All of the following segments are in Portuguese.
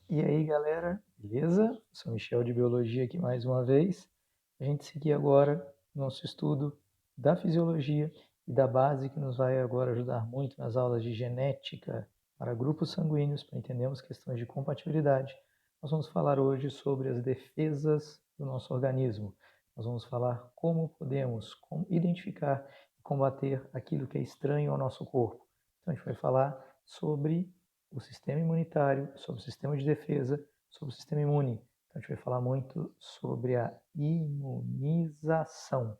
E aí, galera, beleza? Sou Michel de Biologia aqui mais uma vez. A gente seguir agora nosso estudo da fisiologia e da base que nos vai agora ajudar muito nas aulas de genética para grupos sanguíneos, para entendermos questões de compatibilidade. Nós vamos falar hoje sobre as defesas do nosso organismo. Nós vamos falar como podemos identificar e combater aquilo que é estranho ao nosso corpo. Então, a gente vai falar sobre o sistema imunitário, sobre o sistema de defesa, sobre o sistema imune. Então, a gente vai falar muito sobre a imunização.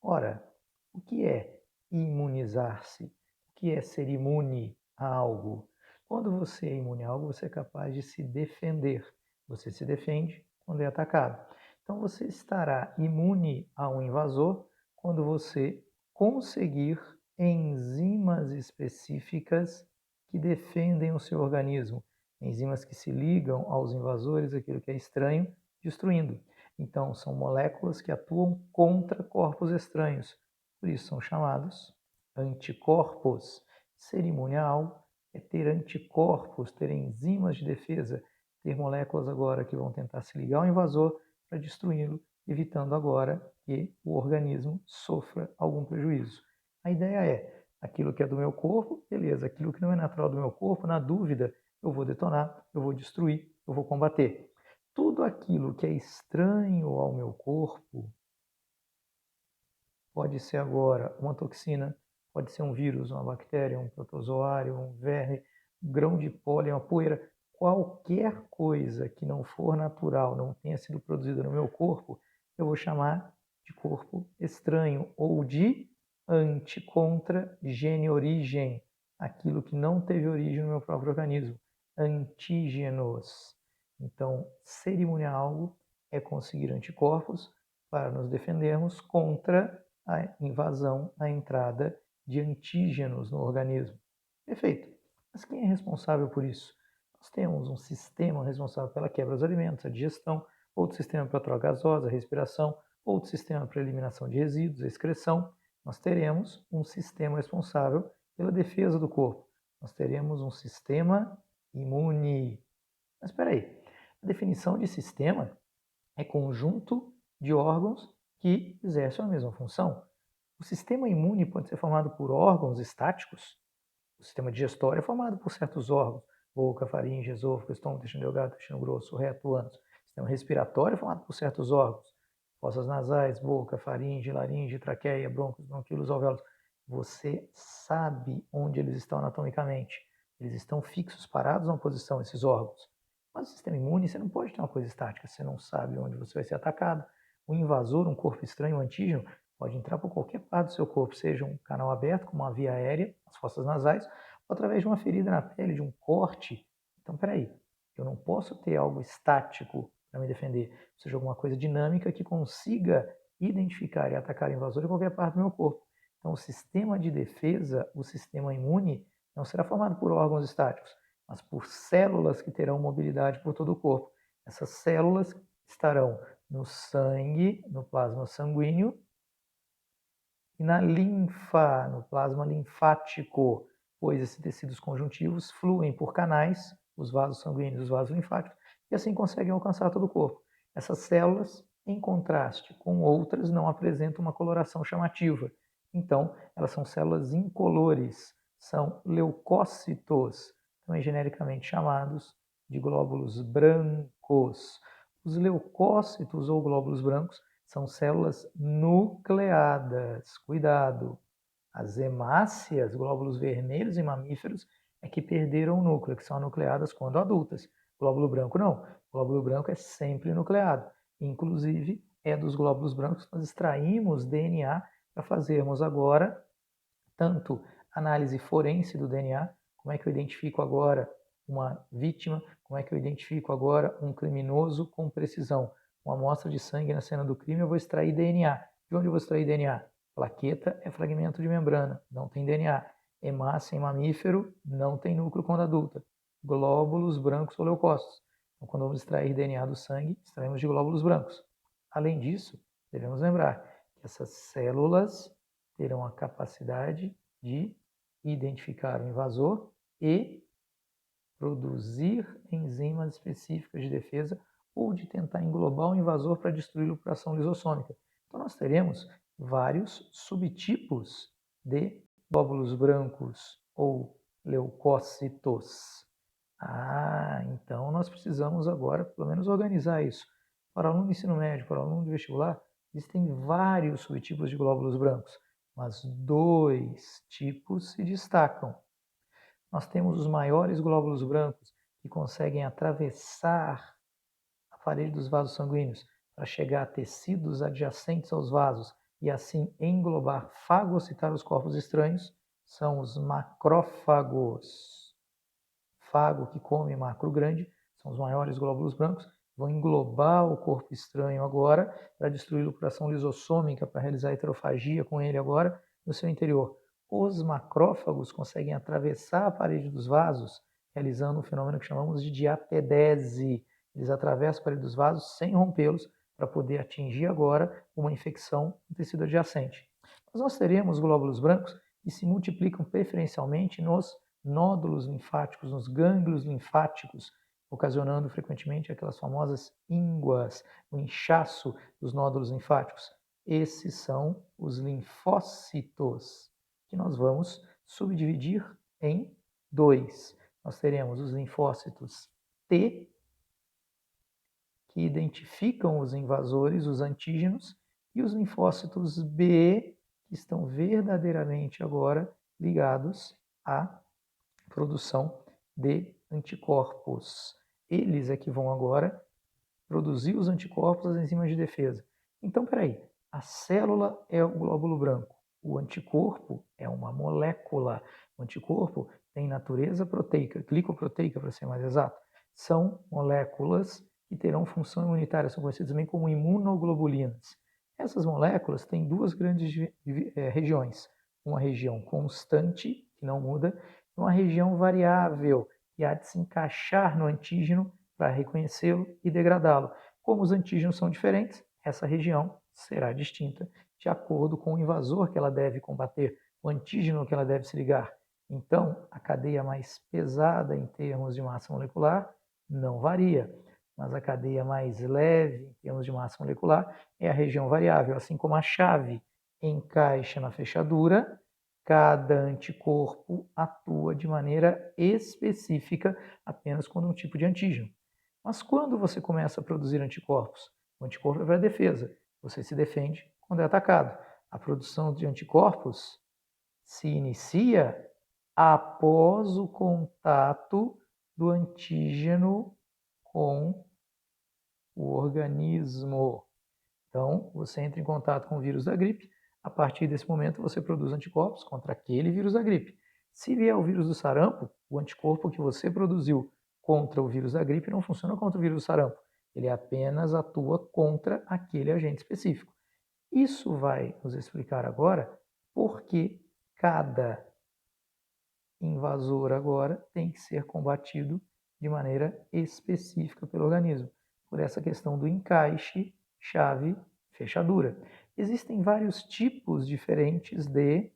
Ora, o que é imunizar-se? O que é ser imune a algo? Quando você é imune a algo, você é capaz de se defender. Você se defende quando é atacado. Então, você estará imune a um invasor quando você conseguir enzimas específicas que defendem o seu organismo, enzimas que se ligam aos invasores, aquilo que é estranho, destruindo. Então, são moléculas que atuam contra corpos estranhos, por isso são chamados anticorpos. Ser imune a algo é ter anticorpos, ter enzimas de defesa, ter moléculas agora que vão tentar se ligar ao invasor para destruí-lo, evitando agora que o organismo sofra algum prejuízo. A ideia é, aquilo que é do meu corpo, beleza. Aquilo que não é natural do meu corpo, na dúvida, eu vou detonar, eu vou destruir, eu vou combater. Tudo aquilo que é estranho ao meu corpo pode ser agora uma toxina, pode ser um vírus, uma bactéria, um protozoário, um verme, um grão de pólen, uma poeira. Qualquer coisa que não for natural, não tenha sido produzida no meu corpo, eu vou chamar de corpo estranho ou de anticontra gene origem, aquilo que não teve origem no meu próprio organismo, antígenos. Então, ser imune a algo é conseguir anticorpos para nos defendermos contra a invasão, a entrada de antígenos no organismo. Perfeito. Mas quem é responsável por isso? Nós temos um sistema responsável pela quebra dos alimentos, a digestão, outro sistema para a troca gasosa, a respiração, outro sistema para a eliminação de resíduos, a excreção. Nós teremos um sistema responsável pela defesa do corpo. Nós teremos um sistema imune. Mas espera aí, a definição de sistema é conjunto de órgãos que exercem a mesma função. O sistema imune pode ser formado por órgãos estáticos. O sistema digestório é formado por certos órgãos: boca, faringe, esôfago, estômago, intestino delgado, intestino grosso, reto, ânus. O sistema respiratório é formado por certos órgãos: fossas nasais, boca, faringe, laringe, traqueia, brônquios, bronquíolos, alvéolos. Você sabe onde eles estão anatomicamente. Eles estão fixos, parados numa posição, esses órgãos. Mas o sistema imune, você não pode ter uma coisa estática, você não sabe onde você vai ser atacado. Um invasor, um corpo estranho, um antígeno, pode entrar por qualquer parte do seu corpo, seja um canal aberto, como uma via aérea, as fossas nasais, ou através de uma ferida na pele, de um corte. Então, peraí, eu não posso ter algo estático para me defender, ou seja, alguma coisa dinâmica que consiga identificar e atacar o invasor em qualquer parte do meu corpo. Então, o sistema de defesa, o sistema imune, não será formado por órgãos estáticos, mas por células que terão mobilidade por todo o corpo. Essas células estarão no sangue, no plasma sanguíneo, e na linfa, no plasma linfático, pois esses tecidos conjuntivos fluem por canais, os vasos sanguíneos, os vasos linfáticos, e assim conseguem alcançar todo o corpo. Essas células, em contraste com outras, não apresentam uma coloração chamativa. Então, elas são células incolores, são leucócitos, também genericamente chamados de glóbulos brancos. Os leucócitos ou glóbulos brancos são células nucleadas. Cuidado! As hemácias, glóbulos vermelhos em mamíferos, é que perderam o núcleo, que são anucleadas quando adultas. Glóbulo branco não. Glóbulo branco é sempre nucleado. Inclusive, é dos glóbulos brancos que nós extraímos DNA para fazermos agora tanto análise forense do DNA, como é que eu identifico agora uma vítima, como é que eu identifico agora um criminoso com precisão. Uma amostra de sangue na cena do crime, eu vou extrair DNA. De onde eu vou extrair DNA? Plaqueta é fragmento de membrana, não tem DNA. Hemácia em mamífero, não tem núcleo quando adulta. Glóbulos brancos ou leucócitos. Então, quando vamos extrair DNA do sangue, extraímos de glóbulos brancos. Além disso, devemos lembrar que essas células terão a capacidade de identificar o invasor e produzir enzimas específicas de defesa ou de tentar englobar o invasor para destruí-lo por ação lisossômica. Então, nós teremos vários subtipos de glóbulos brancos ou leucócitos. Então nós precisamos agora, pelo menos, organizar isso. Para o aluno do ensino médio, para o aluno do vestibular, existem vários subtipos de glóbulos brancos, mas 2 tipos se destacam. Nós temos os maiores glóbulos brancos, que conseguem atravessar a parede dos vasos sanguíneos para chegar a tecidos adjacentes aos vasos e assim englobar, fagocitar os corpos estranhos, são os macrófagos. Fago, que come macro grande, são os maiores glóbulos brancos, vão englobar o corpo estranho agora para destruí-lo por ação lisossômica, para realizar heterofagia com ele agora no seu interior. Os macrófagos conseguem atravessar a parede dos vasos, realizando um fenômeno que chamamos de diapedese. Eles atravessam a parede dos vasos sem rompê-los, para poder atingir agora uma infecção no tecido adjacente. Mas nós teremos glóbulos brancos que se multiplicam preferencialmente nos nódulos linfáticos, nos gânglios linfáticos, ocasionando frequentemente aquelas famosas ínguas, o inchaço dos nódulos linfáticos. Esses são os linfócitos, que nós vamos subdividir em 2. Nós teremos os linfócitos T, que identificam os invasores, os antígenos, e os linfócitos B, que estão verdadeiramente agora ligados à produção de anticorpos. Eles é que vão agora produzir os anticorpos, as enzimas de defesa. Então, peraí, a célula é o glóbulo branco, o anticorpo é uma molécula. O anticorpo tem natureza proteica, glicoproteica para ser mais exato. São moléculas que terão função imunitária, são conhecidas também como imunoglobulinas. Essas moléculas têm 2 grandes regiões. Uma região constante, que não muda, e uma região variável, que há de se encaixar no antígeno para reconhecê-lo e degradá-lo. Como os antígenos são diferentes, essa região será distinta de acordo com o invasor que ela deve combater, o antígeno que ela deve se ligar. Então, a cadeia mais pesada em termos de massa molecular não varia, mas a cadeia mais leve em termos de massa molecular é a região variável. Assim como a chave encaixa na fechadura, cada anticorpo atua de maneira específica apenas quando um tipo de antígeno. Mas quando você começa a produzir anticorpos? O anticorpo é para a defesa. Você se defende quando é atacado. A produção de anticorpos se inicia após o contato do antígeno com o organismo. Então, você entra em contato com o vírus da gripe, a partir desse momento você produz anticorpos contra aquele vírus da gripe. Se vier o vírus do sarampo, o anticorpo que você produziu contra o vírus da gripe não funciona contra o vírus do sarampo, ele apenas atua contra aquele agente específico. Isso vai nos explicar agora por que cada invasor agora tem que ser combatido de maneira específica pelo organismo, por essa questão do encaixe, chave, fechadura. Existem vários tipos diferentes de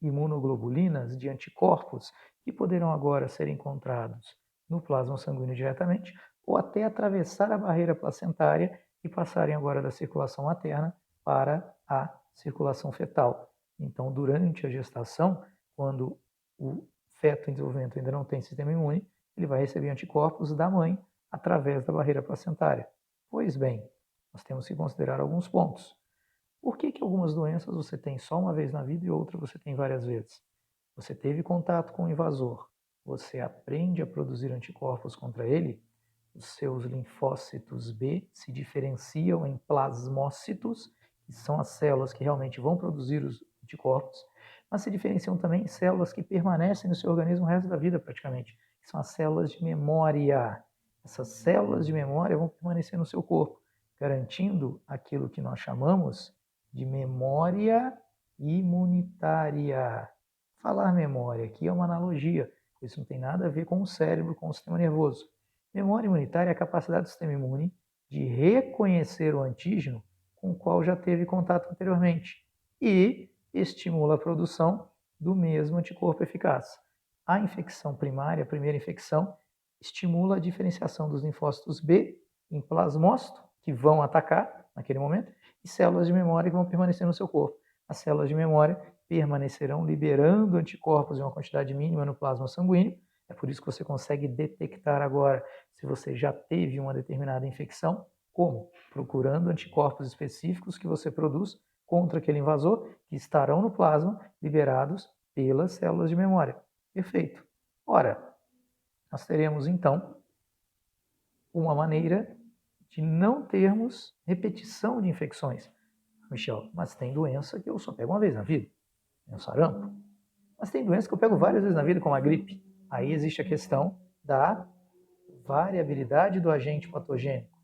imunoglobulinas, de anticorpos, que poderão agora ser encontrados no plasma sanguíneo diretamente ou até atravessar a barreira placentária e passarem agora da circulação materna para a circulação fetal. Então, durante a gestação, quando o feto em desenvolvimento ainda não tem sistema imune, ele vai receber anticorpos da mãe através da barreira placentária. Pois bem, nós temos que considerar alguns pontos. Por que algumas doenças você tem só uma vez na vida e outras você tem várias vezes? Você teve contato com o invasor, você aprende a produzir anticorpos contra ele, os seus linfócitos B se diferenciam em plasmócitos, que são as células que realmente vão produzir os anticorpos, mas se diferenciam também em células que permanecem no seu organismo o resto da vida praticamente, que são as células de memória. Essas células de memória vão permanecer no seu corpo, garantindo aquilo que nós chamamos de memória imunitária. Falar memória aqui é uma analogia, isso não tem nada a ver com o cérebro, com o sistema nervoso. Memória imunitária é a capacidade do sistema imune de reconhecer o antígeno com o qual já teve contato anteriormente e estimula a produção do mesmo anticorpo eficaz. a infecção primária, a primeira infecção, estimula a diferenciação dos linfócitos B em plasmócito, que vão atacar naquele momento, e células de memória que vão permanecer no seu corpo. As células de memória permanecerão liberando anticorpos em uma quantidade mínima no plasma sanguíneo. É por isso que você consegue detectar agora se você já teve uma determinada infecção. Como? Procurando anticorpos específicos que você produz contra aquele invasor, que estarão no plasma liberados pelas células de memória. Perfeito. Ora, nós teremos então uma maneira de não termos repetição de infecções. Michel, mas tem doença que eu só pego uma vez na vida, é o sarampo. Mas tem doença que eu pego várias vezes na vida, como a gripe. Aí existe a questão da variabilidade do agente patogênico.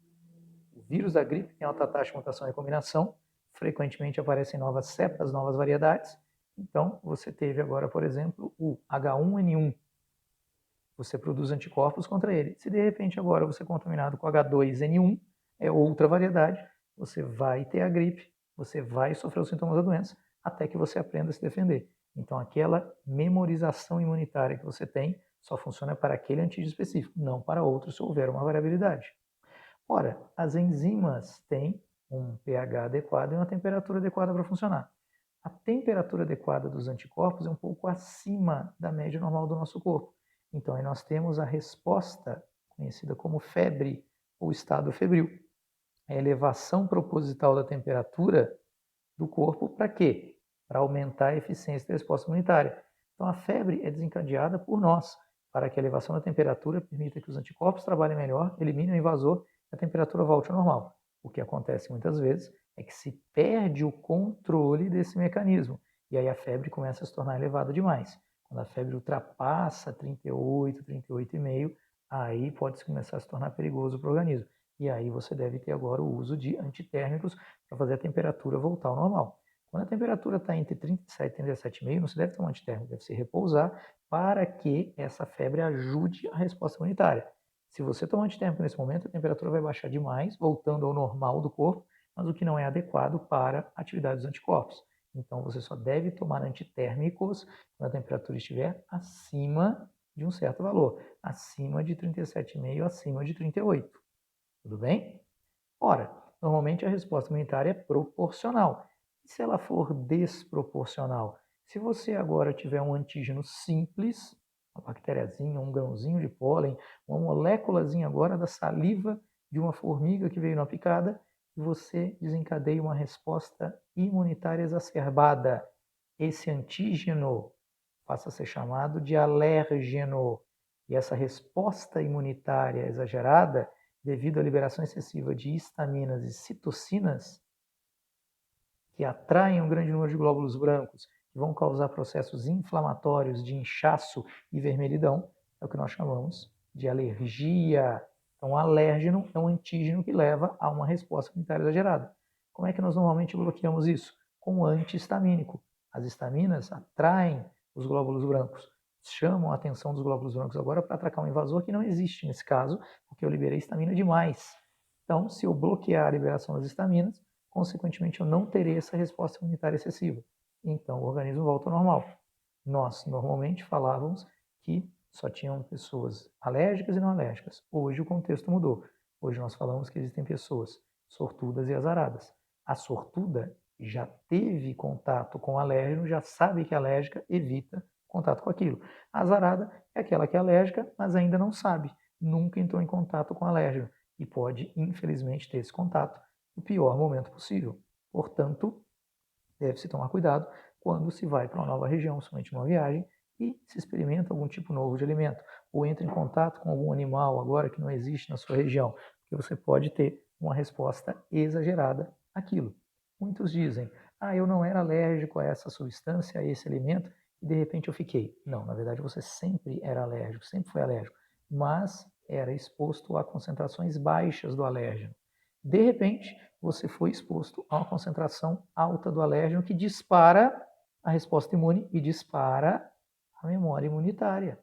O vírus da gripe tem alta taxa de mutação e recombinação, frequentemente aparecem novas cepas, novas variedades. Então, você teve agora, por exemplo, o H1N1. Você produz anticorpos contra ele. Se de repente agora você é contaminado com H2N1, é outra variedade, você vai ter a gripe, você vai sofrer os sintomas da doença, até que você aprenda a se defender. Então, aquela memorização imunitária que você tem só funciona para aquele antígeno específico, não para outro se houver uma variabilidade. Ora, as enzimas têm um pH adequado e uma temperatura adequada para funcionar. A temperatura adequada dos anticorpos é um pouco acima da média normal do nosso corpo. Então, aí nós temos a resposta, conhecida como febre ou estado febril. A elevação proposital da temperatura do corpo para quê? Para aumentar a eficiência da resposta imunitária. Então, a febre é desencadeada por nós, para que a elevação da temperatura permita que os anticorpos trabalhem melhor, eliminem o invasor e a temperatura volte ao normal. O que acontece muitas vezes é que se perde o controle desse mecanismo, e aí a febre começa a se tornar elevada demais. Quando a febre ultrapassa 38, 38,5, aí pode começar a se tornar perigoso para o organismo. E aí você deve ter agora o uso de antitérmicos para fazer a temperatura voltar ao normal. Quando a temperatura está entre 37 e 37,5, não se deve tomar antitérmico, deve se repousar para que essa febre ajude a resposta imunitária. Se você tomar antitérmico nesse momento, a temperatura vai baixar demais, voltando ao normal do corpo, mas o que não é adequado para a atividade dos anticorpos. Então, você só deve tomar antitérmicos quando a temperatura estiver acima de um certo valor, acima de 37,5, acima de 38. Tudo bem? Ora, normalmente a resposta imunitária é proporcional. E se ela for desproporcional? Se você agora tiver um antígeno simples, uma bactériazinha, um grãozinho de pólen, uma moléculazinha agora da saliva de uma formiga que veio na picada, você desencadeia uma resposta imunitária exacerbada. Esse antígeno passa a ser chamado de alérgeno. E essa resposta imunitária exagerada, devido à liberação excessiva de histaminas e citocinas, que atraem um grande número de glóbulos brancos, que vão causar processos inflamatórios de inchaço e vermelhidão, é o que nós chamamos de alergia. Então, o alérgeno é um antígeno que leva a uma resposta imunitária exagerada. Como é que nós normalmente bloqueamos isso? Com o antihistamínico. As histaminas atraem os glóbulos brancos, chamam a atenção dos glóbulos brancos agora para atracar um invasor que não existe nesse caso, porque eu liberei histamina demais. Então, se eu bloquear a liberação das histaminas, consequentemente eu não terei essa resposta imunitária excessiva. Então, o organismo volta ao normal. Nós, normalmente, falávamos que só tinham pessoas alérgicas e não alérgicas. Hoje o contexto mudou. Hoje nós falamos que existem pessoas sortudas e azaradas. A sortuda já teve contato com o alérgeno, já sabe que é alérgica, evita contato com aquilo. A azarada é aquela que é alérgica, mas ainda não sabe, nunca entrou em contato com o alérgeno e pode, infelizmente, ter esse contato no pior momento possível. Portanto, deve-se tomar cuidado quando se vai para uma nova região, somente numa viagem, e se experimenta algum tipo novo de alimento, ou entra em contato com algum animal agora que não existe na sua região, porque você pode ter uma resposta exagerada àquilo. Muitos dizem, eu não era alérgico a essa substância, a esse alimento, e de repente eu fiquei. Não, na verdade você sempre era alérgico, sempre foi alérgico, mas era exposto a concentrações baixas do alérgeno. De repente, você foi exposto a uma concentração alta do alérgeno que dispara a resposta imune e dispara a memória imunitária.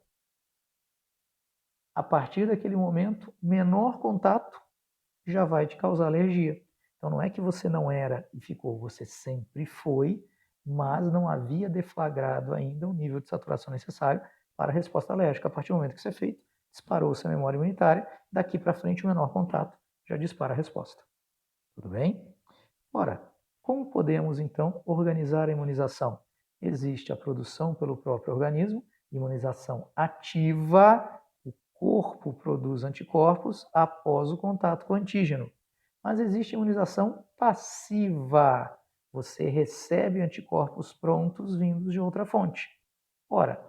A partir daquele momento, menor contato já vai te causar alergia. Então não é que você não era e ficou, você sempre foi, mas não havia deflagrado ainda o nível de saturação necessário dispara a resposta alérgica. A partir do momento que isso é feito, disparou-se a memória imunitária, daqui para frente o menor contato já dispara a resposta. Tudo bem? Ora, como podemos então organizar a imunização? Existe a produção pelo próprio organismo, imunização ativa, o corpo produz anticorpos após o contato com o antígeno. Mas existe imunização passiva, você recebe anticorpos prontos vindos de outra fonte. Ora,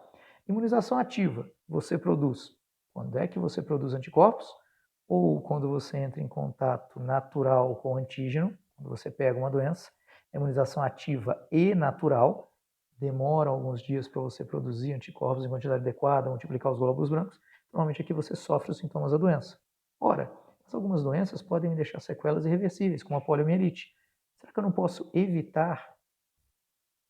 imunização ativa, você produz. Quando é que você produz anticorpos? Ou quando você entra em contato natural com o antígeno, quando você pega uma doença, imunização ativa e natural, demora alguns dias para você produzir anticorpos em quantidade adequada, multiplicar os glóbulos brancos, normalmente aqui você sofre os sintomas da doença. Ora, algumas doenças podem deixar sequelas irreversíveis, como a poliomielite. Será que eu não posso evitar,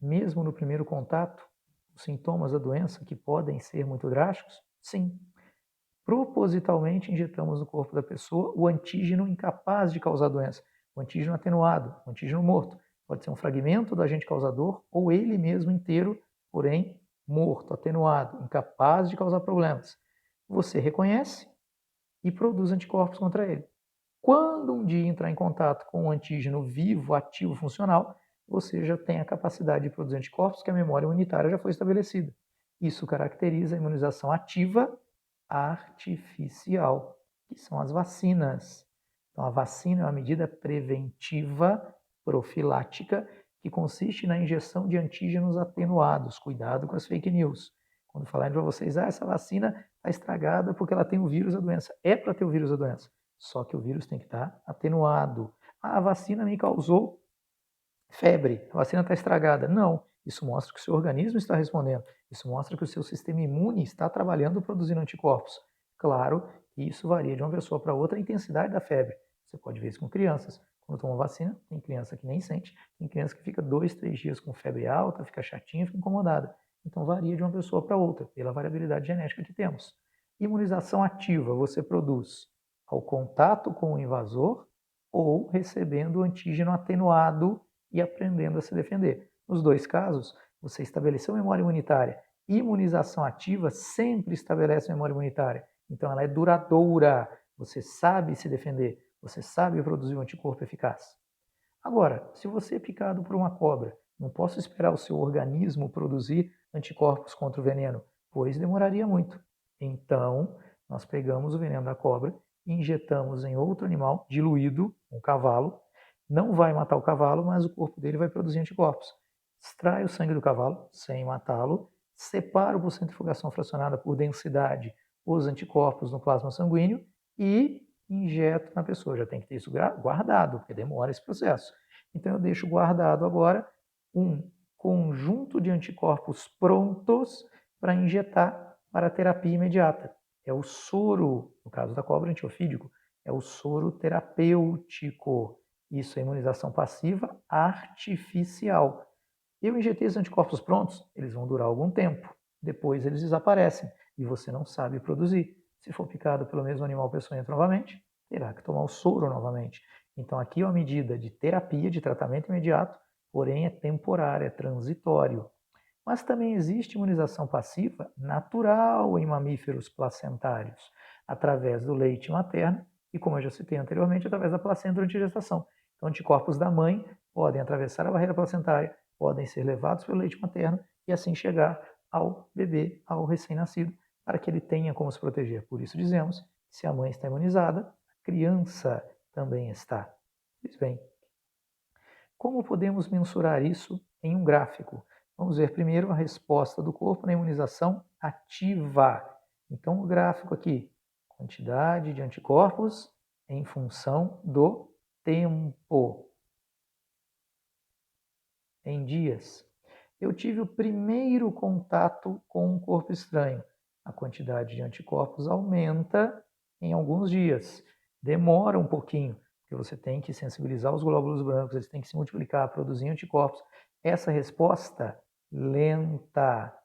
mesmo no primeiro contato, os sintomas da doença que podem ser muito drásticos? Sim. Propositalmente injetamos no corpo da pessoa o antígeno incapaz de causar doença, o antígeno atenuado, o antígeno morto. Pode ser um fragmento do agente causador ou ele mesmo inteiro, porém morto, atenuado, incapaz de causar problemas. Você reconhece e produz anticorpos contra ele. Quando um dia entrar em contato com um antígeno vivo, ativo, funcional, você já tem a capacidade de produzir anticorpos que a memória imunitária já foi estabelecida. Isso caracteriza a imunização ativa artificial, que são as vacinas. Então, a vacina é uma medida preventiva, profilática, que consiste na injeção de antígenos atenuados. Cuidado com as fake news. Quando falarem para vocês, essa vacina está estragada porque ela tem o vírus da doença. É para ter o vírus da doença. Só que o vírus tem que estar atenuado. A vacina me causou febre, a vacina está estragada. Não, isso mostra que o seu organismo está respondendo. Isso mostra que o seu sistema imune está trabalhando produzindo anticorpos. Claro que isso varia de uma pessoa para outra a intensidade da febre. Você pode ver isso com crianças. Quando toma vacina, tem criança que nem sente, tem criança que fica 2, 3 dias com febre alta, fica chatinha, fica incomodada. Então varia de uma pessoa para outra, pela variabilidade genética que temos. Imunização ativa você produz ao contato com o invasor ou recebendo o antígeno atenuado e aprendendo a se defender. Nos dois casos, você estabeleceu memória imunitária. Imunização ativa sempre estabelece memória imunitária. Então, ela é duradoura. Você sabe se defender. Você sabe produzir um anticorpo eficaz. Agora, se você é picado por uma cobra, não posso esperar o seu organismo produzir anticorpos contra o veneno, pois demoraria muito. Então, nós pegamos o veneno da cobra e injetamos em outro animal diluído, um cavalo. Não vai matar o cavalo, mas o corpo dele vai produzir anticorpos. Extrai o sangue do cavalo, sem matá-lo, separa por centrifugação fracionada por densidade os anticorpos no plasma sanguíneo e injeto na pessoa. Já tem que ter isso guardado, porque demora esse processo. Então eu deixo guardado agora um conjunto de anticorpos prontos para injetar para a terapia imediata. É o soro, no caso da cobra, antiofídico, é o soro terapêutico. Isso é imunização passiva artificial. Eu injetei esses anticorpos prontos, eles vão durar algum tempo. Depois eles desaparecem e você não sabe produzir. Se for picado pelo mesmo animal peçonhento novamente, terá que tomar o soro novamente. Então aqui é uma medida de terapia, de tratamento imediato, porém é temporária, é transitório. Mas também existe imunização passiva natural em mamíferos placentários, através do leite materno e, como eu já citei anteriormente, através da placenta durante a gestação. Então, anticorpos da mãe podem atravessar a barreira placentária, podem ser levados pelo leite materno e assim chegar ao bebê, ao recém-nascido, para que ele tenha como se proteger. Por isso dizemos que se a mãe está imunizada, a criança também está. Pois bem, como podemos mensurar isso em um gráfico? Vamos ver primeiro a resposta do corpo na imunização ativa. Então, o gráfico aqui, quantidade de anticorpos em função do tempo. Em dias. Eu tive o primeiro contato com um corpo estranho. A quantidade de anticorpos aumenta em alguns dias. Demora um pouquinho, porque você tem que sensibilizar os glóbulos brancos, eles têm que se multiplicar, produzir anticorpos. Essa resposta lenta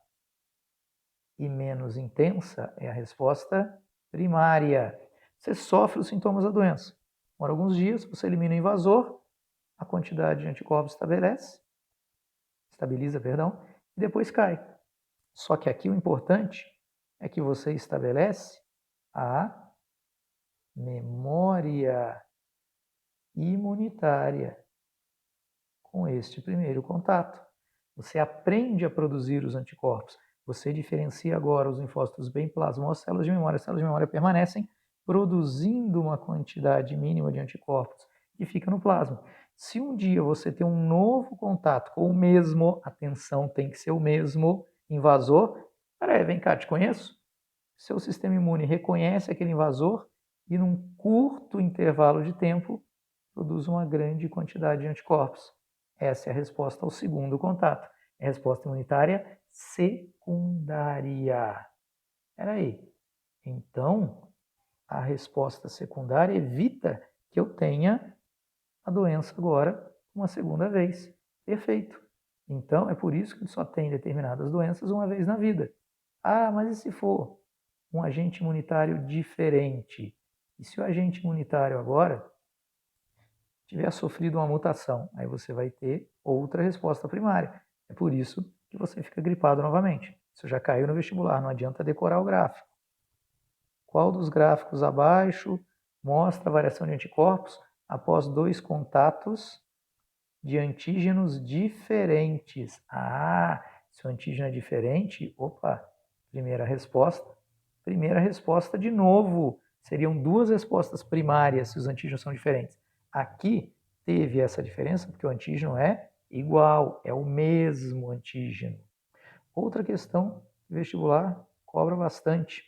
e menos intensa é a resposta primária. Você sofre os sintomas da doença. Por alguns dias, você elimina o invasor, a quantidade de anticorpos estabiliza, e depois cai. Só que aqui o importante é que você estabelece a memória imunitária com este primeiro contato. Você aprende a produzir os anticorpos. Você diferencia agora os linfócitos bem plasmócitos, células de memória. As células de memória permanecem produzindo uma quantidade mínima de anticorpos que fica no plasma. Se um dia você tem um novo contato com o mesmo, atenção, tem que ser o mesmo invasor. Peraí, vem cá, te conheço? Seu sistema imune reconhece aquele invasor e num curto intervalo de tempo produz uma grande quantidade de anticorpos. Essa é a resposta ao segundo contato. É a resposta imunitária secundária. Espera aí. Então, a resposta secundária evita que eu tenha a doença agora uma segunda vez. Perfeito. Então, é por isso que só tem determinadas doenças uma vez na vida. Ah, mas e se for um agente imunitário diferente? E se o agente imunitário agora tiver sofrido uma mutação, aí você vai ter outra resposta primária. É por isso que você fica gripado novamente. Isso já caiu no vestibular, não adianta decorar o gráfico. Qual dos gráficos abaixo mostra a variação de anticorpos após 2 contatos de antígenos diferentes? Ah, se o antígeno é diferente, opa, primeira resposta de novo. Seriam 2 respostas primárias se os antígenos são diferentes. Aqui teve essa diferença porque o antígeno é igual, é o mesmo antígeno. Outra questão vestibular cobra bastante.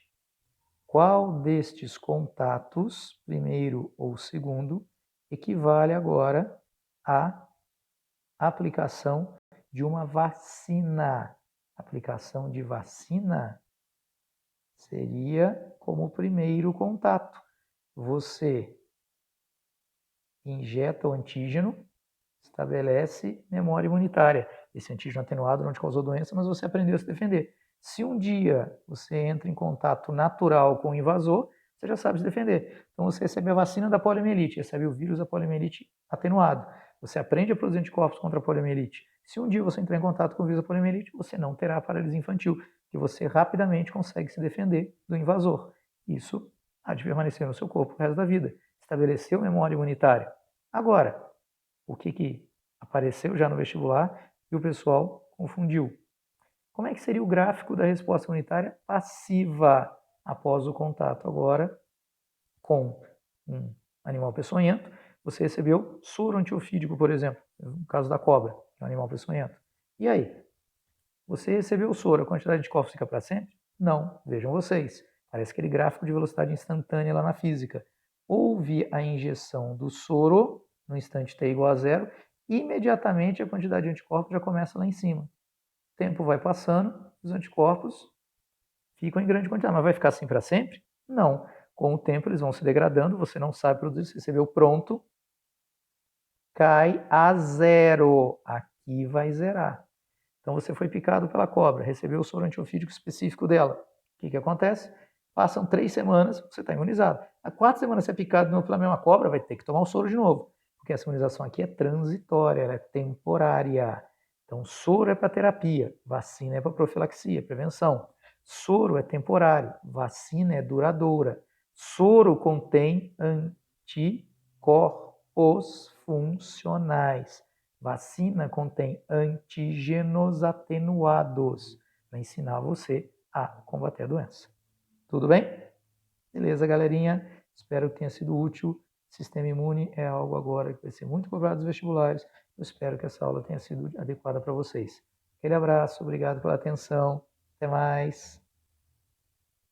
Qual destes contatos, primeiro ou segundo, equivale agora à aplicação de uma vacina? Aplicação de vacina seria como o primeiro contato. Você injeta o antígeno, estabelece memória imunitária. Esse antígeno atenuado não te causou doença, mas você aprendeu a se defender. Se um dia você entra em contato natural com o invasor, você já sabe se defender. Então você recebe a vacina da poliomielite, recebe o vírus da poliomielite atenuado. Você aprende a produzir anticorpos contra a poliomielite. Se um dia você entrar em contato com o vírus da poliomielite, você não terá paralisia infantil, que você rapidamente consegue se defender do invasor. Isso há de permanecer no seu corpo o resto da vida. Estabeleceu memória imunitária. Agora, o que apareceu já no vestibular e o pessoal confundiu? Como é que seria o gráfico da resposta imunitária passiva após o contato agora com um animal peçonhento? Você recebeu soro antiofídico, por exemplo, no caso da cobra, que é um animal peçonhento. E aí? Você recebeu o soro, a quantidade de corpos fica para sempre? Não, vejam vocês. Parece aquele gráfico de velocidade instantânea lá na física. Houve a injeção do soro, no instante t igual a 0, imediatamente a quantidade de anticorpos já começa lá em cima. O tempo vai passando, os anticorpos ficam em grande quantidade. Mas vai ficar assim para sempre? Não. Com o tempo eles vão se degradando, você não sabe produzir, você recebeu pronto, cai a 0. Aqui vai zerar. Então você foi picado pela cobra, recebeu o soro antiofídico específico dela. O que acontece? Passam 3 semanas, você está imunizado. A 4 semanas você é picado pela mesma cobra, vai ter que tomar o soro de novo. Porque essa imunização aqui é transitória, ela é temporária. Então, soro é para terapia, vacina é para profilaxia, prevenção. Soro é temporário, vacina é duradoura. Soro contém anticorpos funcionais. Vacina contém antígenos atenuados para ensinar você a combater a doença. Tudo bem? Beleza, galerinha? Espero que tenha sido útil. Sistema imune é algo agora que vai ser muito cobrado nos vestibulares. Eu espero que essa aula tenha sido adequada para vocês. Aquele abraço, obrigado pela atenção. Até mais.